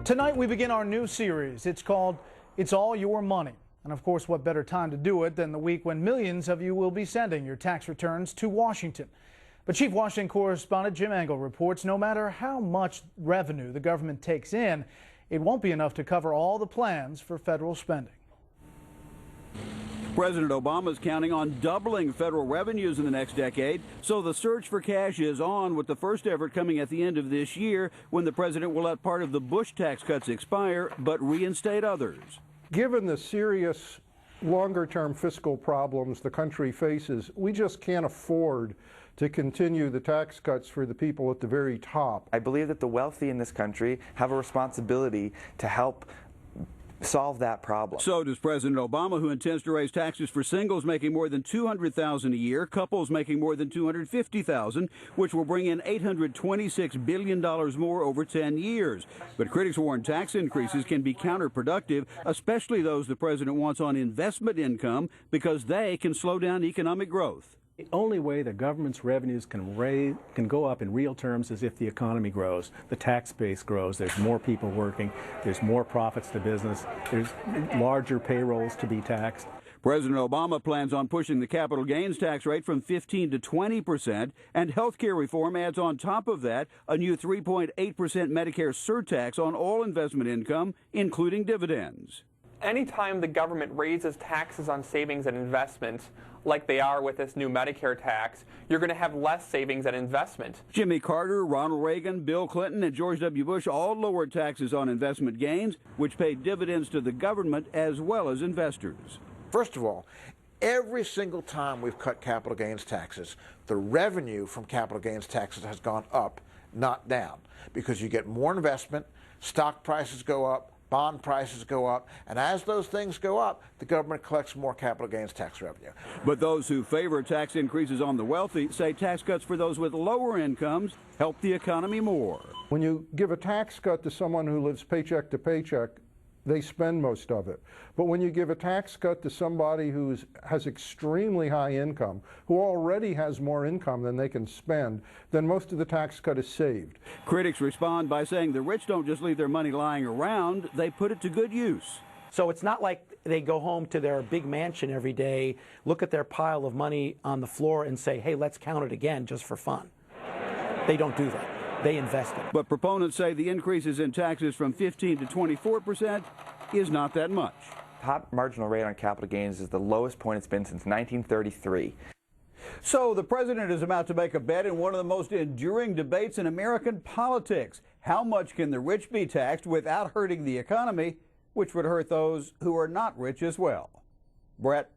Tonight we begin our new series. It's called It's All Your Money. And of course, what better time to do it than the week when millions of you will be sending your tax returns to Washington. But Chief Washington correspondent Jim Engel reports no matter how much revenue the government takes in, it won't be enough to cover all the plans for federal spending. President Obama is counting on doubling federal revenues in the next decade, so the search for cash is on, with the first effort coming at the end of this year when the president will let part of the Bush tax cuts expire but reinstate others. Given the serious longer-term fiscal problems the country faces, we just can't afford to continue the tax cuts for the people at the very top. I believe that the wealthy in this country have a responsibility to help solve that problem. So does President Obama, who intends to raise taxes for singles making more than $200,000 a year, couples making more than $250,000, which will bring in $826 billion more over 10 years. But critics warn tax increases can be counterproductive, especially those the president wants on investment income, because they can slow down economic growth. The only way the government's revenues can go up in real terms is if the economy grows, the tax base grows, there's more people working, there's more profits to business, there's larger payrolls to be taxed. President Obama plans on pushing the capital gains tax rate from 15% to 20%, and health care reform adds on top of that a new 3.8% Medicare surtax on all investment income, including dividends. Anytime the government raises taxes on savings and investments, like they are with this new Medicare tax, you're going to have less savings and investment. Jimmy Carter, Ronald Reagan, Bill Clinton, and George W. Bush all lowered taxes on investment gains, which paid dividends to the government as well as investors. First of all, every single time we've cut capital gains taxes, the revenue from capital gains taxes has gone up, not down, because you get more investment, stock prices go up, bond prices go up, and as those things go up, the government collects more capital gains tax revenue. But those who favor tax increases on the wealthy say tax cuts for those with lower incomes help the economy more. When you give a tax cut to someone who lives paycheck to paycheck, they spend most of it. But when you give a tax cut to somebody who has extremely high income, who already has more income than they can spend, then most of the tax cut is saved. Critics respond by saying the rich don't just leave their money lying around, they put it to good use. So it's not like they go home to their big mansion every day, look at their pile of money on the floor and say, hey, let's count it again just for fun. They don't do that. They invest it. But proponents say the increases in taxes from 15% to 24% is not that much. Top marginal rate on capital gains is the lowest point it's been since 1933. So the president is about to make a bet in one of the most enduring debates in American politics. How much can the rich be taxed without hurting the economy, which would hurt those who are not rich as well? Brett?